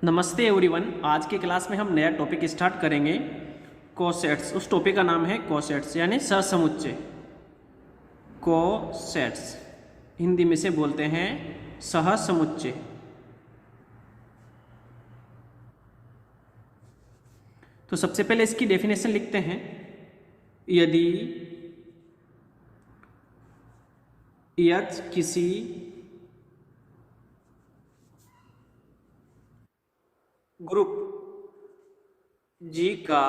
नमस्ते एवरीवन। आज के क्लास में हम नया टॉपिक स्टार्ट करेंगे कोसेट्स। उस टॉपिक का नाम है कोसेट्स यानी सहसमुच्चय। कोसेट्स हिंदी में से बोलते हैं सहसमुच्चय। तो सबसे पहले इसकी डेफिनेशन लिखते हैं। यदि यह किसी ग्रुप जी का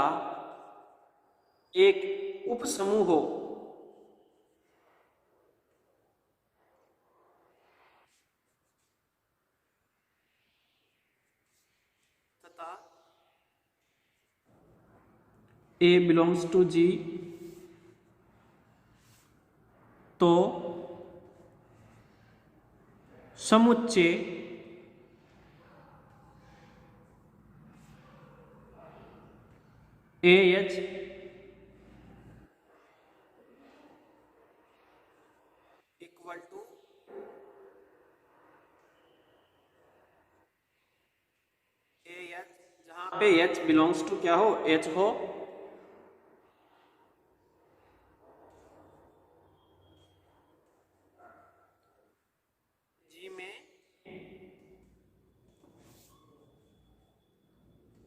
एक उपसमूह हो तथा ए बिलोंग्स टू जी, तो समुच्चय AH इक्वल टू AH, जहां पे H बिलोंग्स टू क्या हो, H हो, G में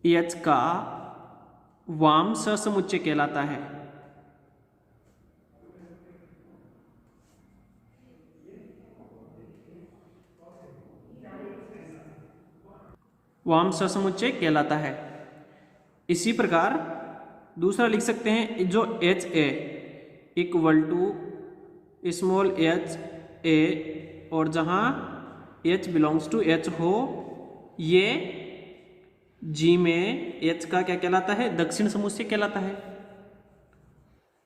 H का वाम सहसमुच्चय कहलाता है। वाम सहसमुच्चय कहलाता है। इसी प्रकार दूसरा लिख सकते हैं, जो H A equal to small H A, और जहां एच बिलोंग्स टू एच हो, ये जी में एच का क्या कहलाता है, दक्षिण समुच्चय कहलाता है।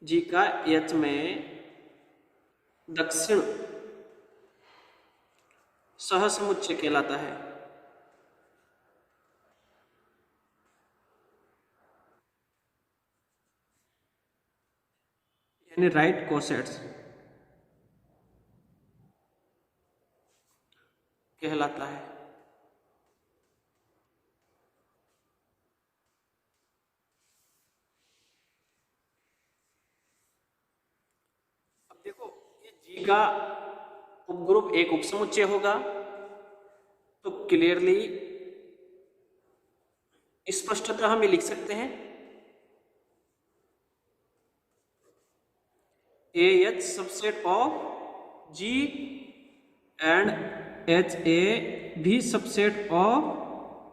जी का एच में दक्षिण सहसमुच्चय कहलाता है। यानी राइट कोसेट्स कहलाता है। अब देखो, ये जी का उपग्रुप एक उपसमुच्चय होगा, तो क्लियरली स्पष्टतः हम ये लिख सकते हैं, AH subset of G and HA भी सबसेट ऑफ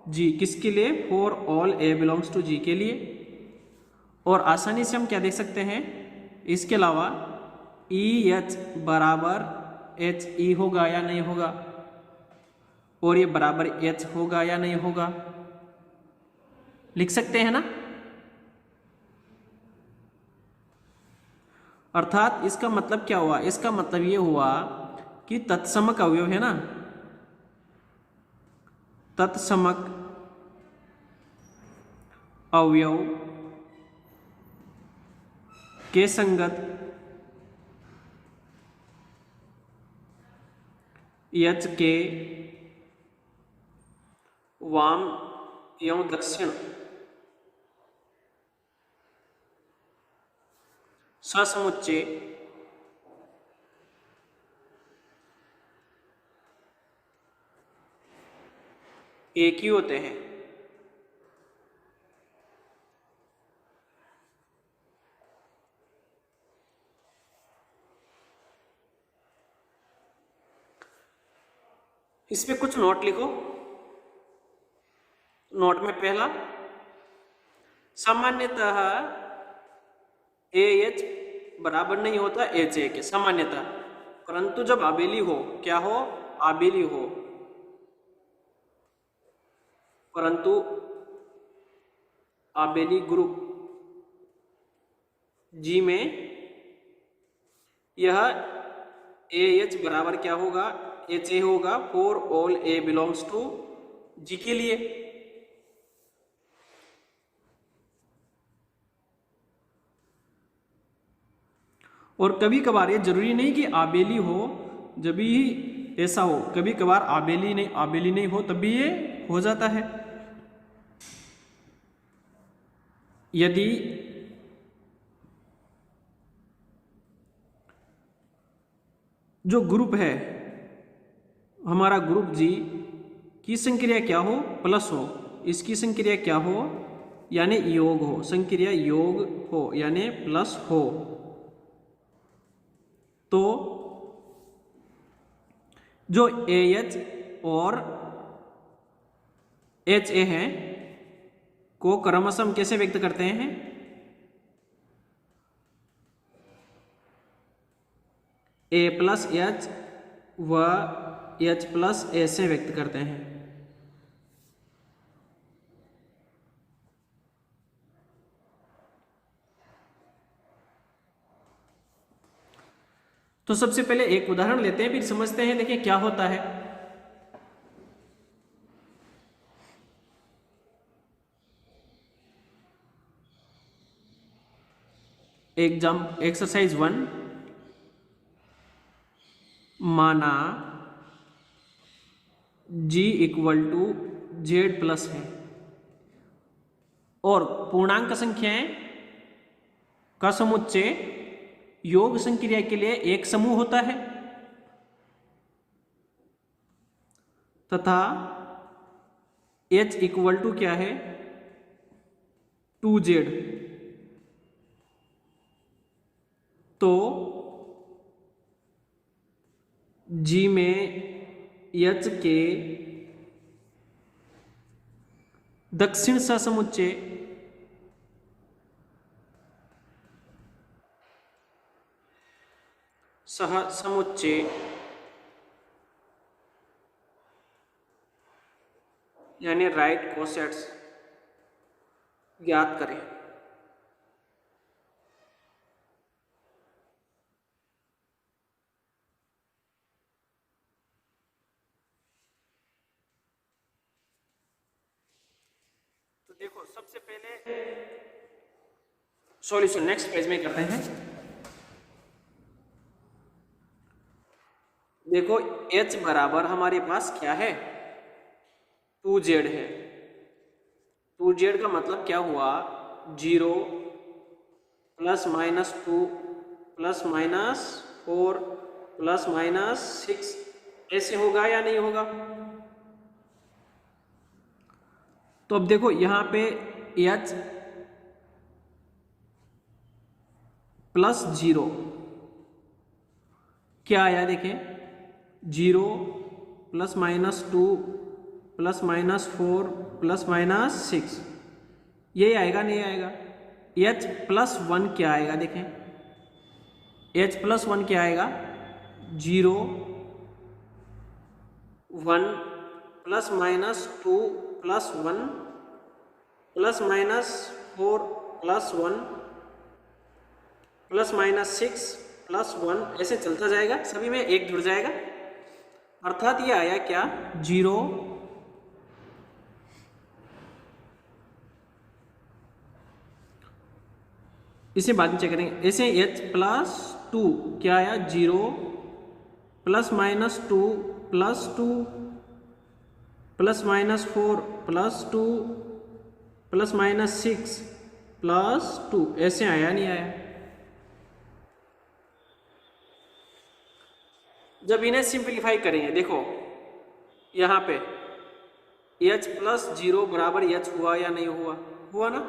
G। किसके लिए? For all A belongs to G के लिए। और आसानी से हम क्या देख सकते हैं, इसके अलावा EH बराबर HE होगा या नहीं होगा, और ये बराबर H होगा या नहीं होगा, लिख सकते हैं ना। अर्थात इसका मतलब क्या हुआ? इसका मतलब ये हुआ कि तत्समक अवयव है ना, तत्समक अवयव के संगत H के वाम एवं दक्षिण सहसमुच्चय एक ही होते हैं। इस पे कुछ नोट लिखो। नोट में पहला, सामान्यतः AH बराबर नहीं होता HA के, सामान्यतः, परंतु जब आबेली हो, क्या हो, आबेली हो, परंतु आबेली ग्रुप G में यह AH बराबर क्या होगा, HA होगा, for all A belongs to G के लिए। और कभी कभार ये जरूरी नहीं कि आबेली हो, जब भी ऐसा हो, कभी कभार आबेली नहीं हो तब भी ये हो जाता है। यदि जो ग्रुप है हमारा ग्रुप जी की संक्रिया क्या हो, प्लस हो, इसकी संक्रिया क्या हो यानी योग हो, संक्रिया योग हो यानी प्लस हो, तो जो AH और HA है को क्रमशः हम कैसे व्यक्त करते हैं, A प्लस H व H प्लस A से व्यक्त करते हैं। तो सबसे पहले एक उदाहरण लेते हैं, फिर समझते हैं। देखिए क्या होता है। एक्सरसाइज 1, माना G equal to Z plus है और पूर्णांक संख्याएं का समुच्चय योग संक्रिया के लिए एक समूह होता है तथा H इक्वल टू क्या है 2Z, तो G में H के दक्षिण सहसमुच्चय सहसमुच्चय यानी राइट कोसेट्स ज्ञात करें। तो देखो सबसे पहले सॉल्यूशन नेक्स्ट पेज में करते हैं। देखो H बराबर हमारे पास क्या है 2Z है। 2Z का मतलब क्या हुआ 0 plus minus 2 plus minus 4 plus minus 6 ऐसे होगा या नहीं होगा। तो अब देखो यहां पे H प्लस 0 क्या आया, देखें 0 plus minus 2 plus minus 4 plus minus 6 ये आएगा नहीं आएगा। H प्लस 1 क्या आएगा, देखें H प्लस 1 क्या आएगा 0 1 plus minus 2 plus 1 plus minus 4 plus 1 plus minus 6 plus 1 ऐसे चलता जाएगा, सभी में एक जुड़ जाएगा। अर्थात ये आया क्या 0 इसे बाद में चेक करेंगे। ऐसे H प्लस 2 क्या आया 0 plus minus 2 plus 2 plus minus 4 plus 2 plus minus 6 plus 2 ऐसे आया नहीं आया। जब इन्हें सिंप्लीफाई करेंगे देखो यहाँ पे H प्लस 0 बराबर H हुआ या नहीं हुआ, हुआ ना।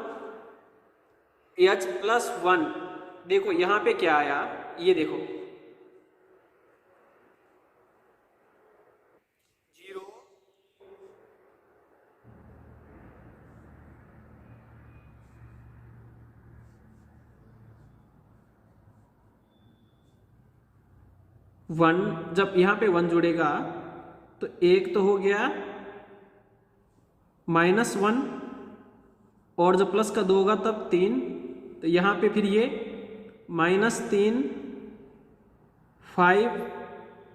H प्लस 1 देखो यहाँ पे क्या आया, ये देखो 0 1 जब यहाँ पे 1 जुड़ेगा तो एक तो हो गया -1 और जब प्लस का 2 होगा तब 3, तो यहाँ पे फिर ये -3 5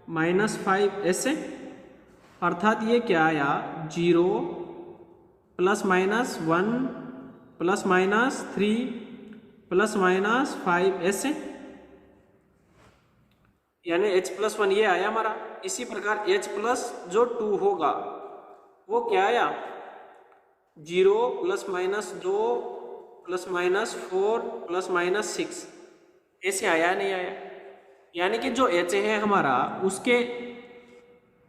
-5 ऐसे। अर्थात ये क्या आया 0 plus minus 1 plus minus 3 plus minus 5 ऐसे, यानी H प्लस 1 ये आया हमारा। इसी प्रकार H प्लस जो 2 होगा वो क्या आया 0 प्लस माइनस 2 +-4 +-6 ऐसे आया नहीं आया? यानी कि जो H है हमारा उसके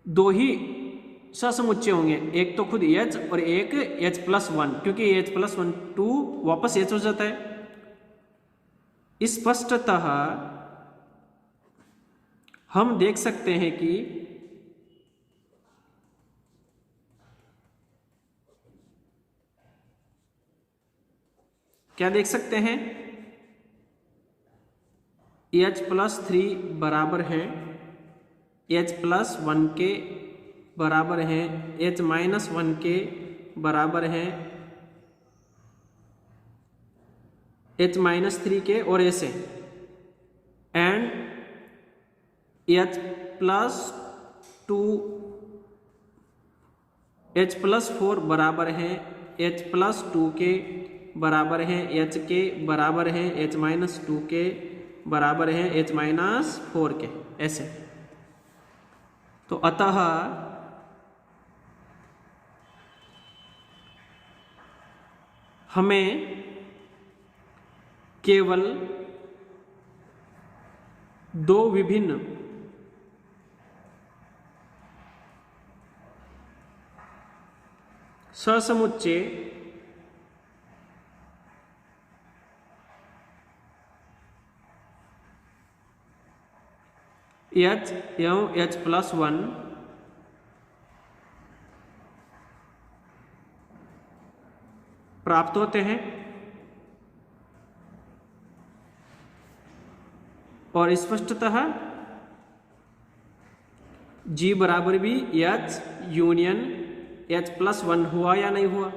दो ही ससमुच्चय होंगे, एक तो खुद H और एक H+1, क्योंकि H+1 2 वापस H हो जाता है। स्पष्टतः हम देख सकते हैं कि क्या देख सकते हैं, H+3 बराबर है H+1 के बराबर है, H-1 के बराबर है H-3 के, और ऐसे एंड H+4 बराबर है H+2 के बराबर है, H के बराबर है H-2 के बराबर है H-4 के, ऐसे। तो अतः हमें केवल दो विभिन्न ससमुच्चय H एवं H+1 प्राप्त होते हैं, और स्पष्टतः G बराबर भी H यूनियन H+1 हुआ या नहीं हुआ?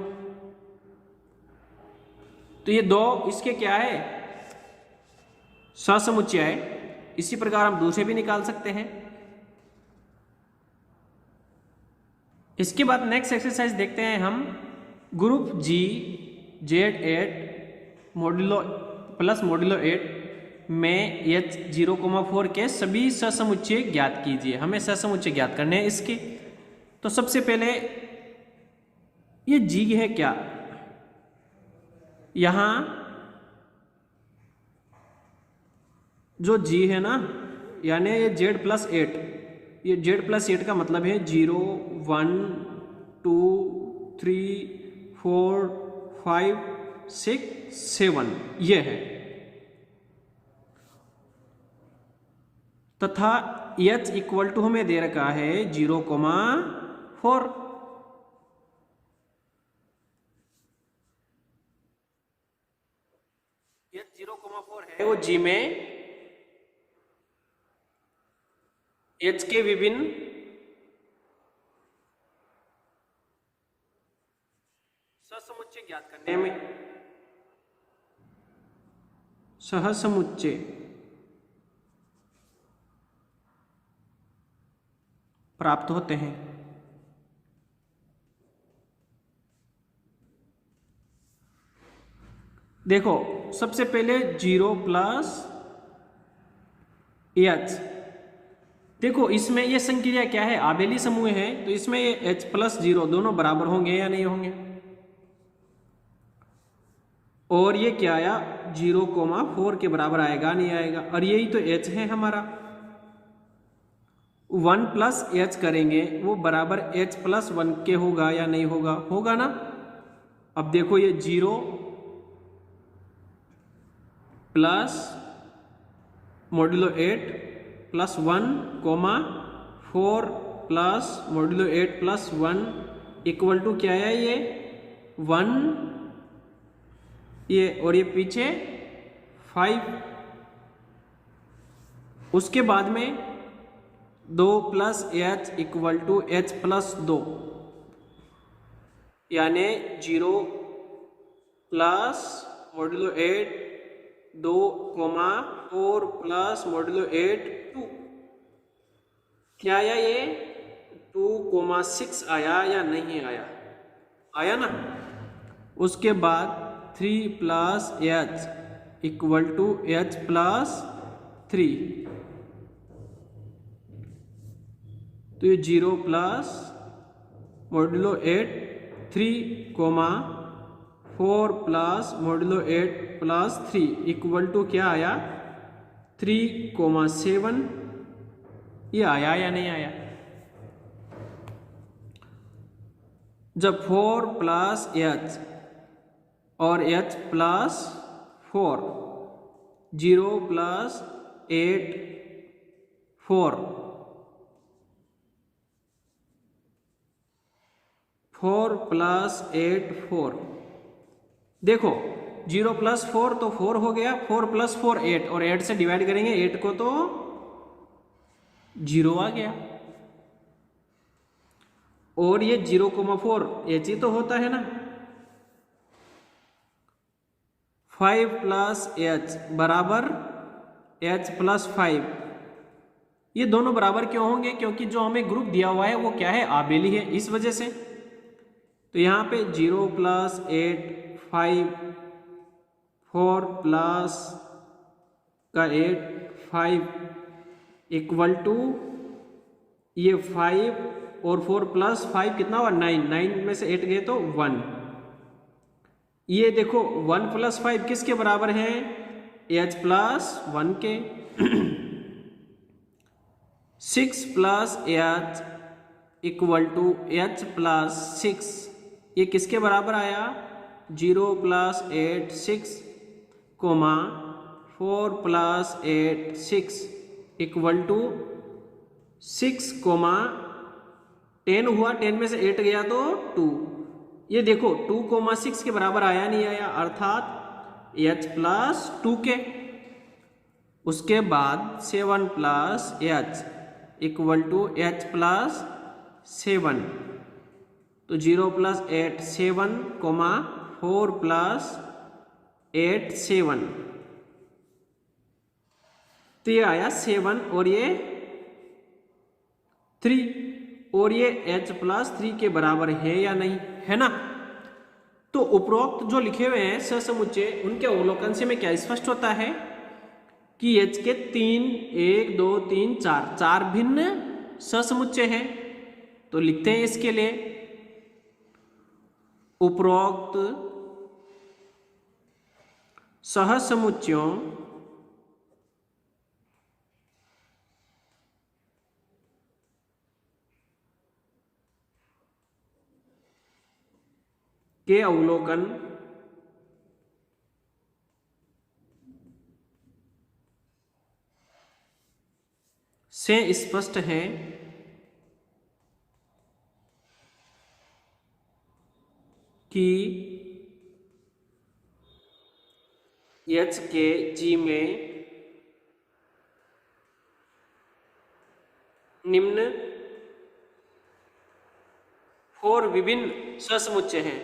तो ये दो इसके क्या है, ससमुच्चय है। इसी प्रकार हम दूसरे भी निकाल सकते हैं। इसके बाद नेक्स्ट एक्सरसाइज देखते हैं हम। ग्रुप G Z8 मॉड्यूलो 8 में H0,4 के सभी ससमुच्चय ज्ञात कीजिए। हमें ससमुच्चय ज्ञात करने हैं इसके। तो सबसे पहले ये G है क्या, यहां जो G है ना, यानी ये Z+8, ये Z+8 का मतलब है 0 1 2 3 4 5 6 7, ये है। तथा H इक्वल टू हमें दे रखा है 0,4। H 0,4 है, वो G में H के विभिन्न सहसमुच्चय ज्ञात करने में सहसमुच्चय प्राप्त होते हैं। देखो सबसे पहले 0+H, देखो इसमें ये संक्रिया क्या है, आबेली समूह है, तो इसमें ये H+0 दोनों बराबर होंगे या नहीं होंगे। और ये क्या आया, 0,4 के बराबर आएगा नहीं आएगा, और यही तो H है हमारा। 1+H करेंगे वो बराबर H+1 के होगा या नहीं होगा, होगा ना। अब देखो ये 0 plus modulo 8 plus 1 4 plus modulo 8 plus 1 equal to क्या है, ये 1, ये और ये पीछे 5। उसके बाद में 2+H इक्वल टू H+2, यानी 0 प्लस मॉड्यूलो 8 2, 4 प्लस मॉड्यूलो 8 2, क्या आया, ये 2,6 आया या नहीं आया, आया ना। उसके बाद 3+H इक्वल टू H+3, तो ये 0 plus modulo 8 3, 4 plus modulo 8 plus 3 equal to क्या आया 3,7। ये आया या नहीं आया? जब 4 प्लस एच और एच प्लस 4 0 प्लस 8 4 4 प्लस 8 4। देखो 0 प्लस 4 तो 4 हो गया, 4 प्लस 4 8 और 8 से डिवाइड करेंगे 8 को तो 0 आ गया। और ये 0,4 एच ही तो होता है ना। 5 प्लस एच बराबर एच प्लस 5। ये दोनों बराबर क्यों होंगे? क्योंकि जो हमें ग्रुप दिया हुआ है वो क्या है, आबेली है, इस वजह से। तो यहाँ पे 0 प्लस 8 5 4 प्लस का 8 5 इक्वल टू ये 5 और 4 प्लस 5 कितना हुआ 9। 9 में से 8 गए तो 1। ये देखो 1 प्लस 5 किसके बराबर है? h प्लस 1 के। 6 plus h equal to h plus 6। ये किसके बराबर आया? 0 plus 8 6 comma 4 plus 8 6 equal to 6 comma 10 हुआ, 10 में से 8 गया तो 2। ये देखो 2,6 के बराबर आया नहीं आया, अर्थात h प्लस 2 के। उसके बाद 7 plus h equal to h plus 7। तो 0 प्लस 8 7 कोमा 4 प्लस 8 7। तो ये आया 7 और ये 3 और ये h प्लस 3 के बराबर है या नहीं, है ना। तो उपरोक्त जो लिखे हुए हैं सहसमुच्चय उनके अवलोकन से में क्या स्पष्ट होता है कि h के 3 1 2 3 4 भिन्न सहसमुच्चय हैं। तो लिखते हैं इसके लिए उपरोक्त सहसमुच्चयों के अवलोकन से स्पष्ट है कि h के g में निम्न 4 विभिन्न सहसमुच्चय हैं।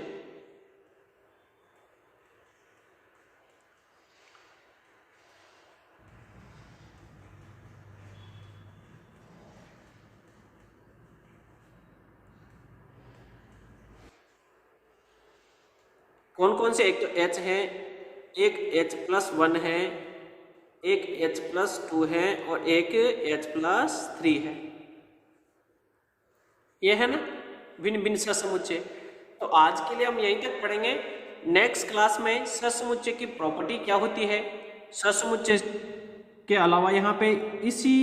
कौन कौन से? एक तो h है, एक h प्लस 1 है, एक h प्लस 2 है और एक h प्लस 3 है। ये है ना भिन्न भिन्न सहसमुच्चय। तो आज के लिए हम यहीं तक पढ़ेंगे। नेक्स्ट क्लास में सहसमुच्चय की प्रॉपर्टी क्या होती है, सहसमुच्चय के अलावा यहाँ पे इसी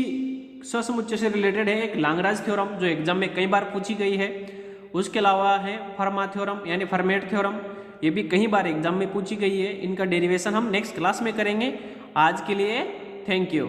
सहसमुच्चय से रिलेटेड है एक लांगराज थ्योरम जो एग्जाम में कई बार पूछी गई है। उसके अलावा है फर्मा थ्योरम यानी फर्मेट थ्योरम, ये भी कई बार एग्जाम में पूछी गई है। इनका डेरिवेशन हम नेक्स्ट क्लास में करेंगे। आज के लिए थैंक यू।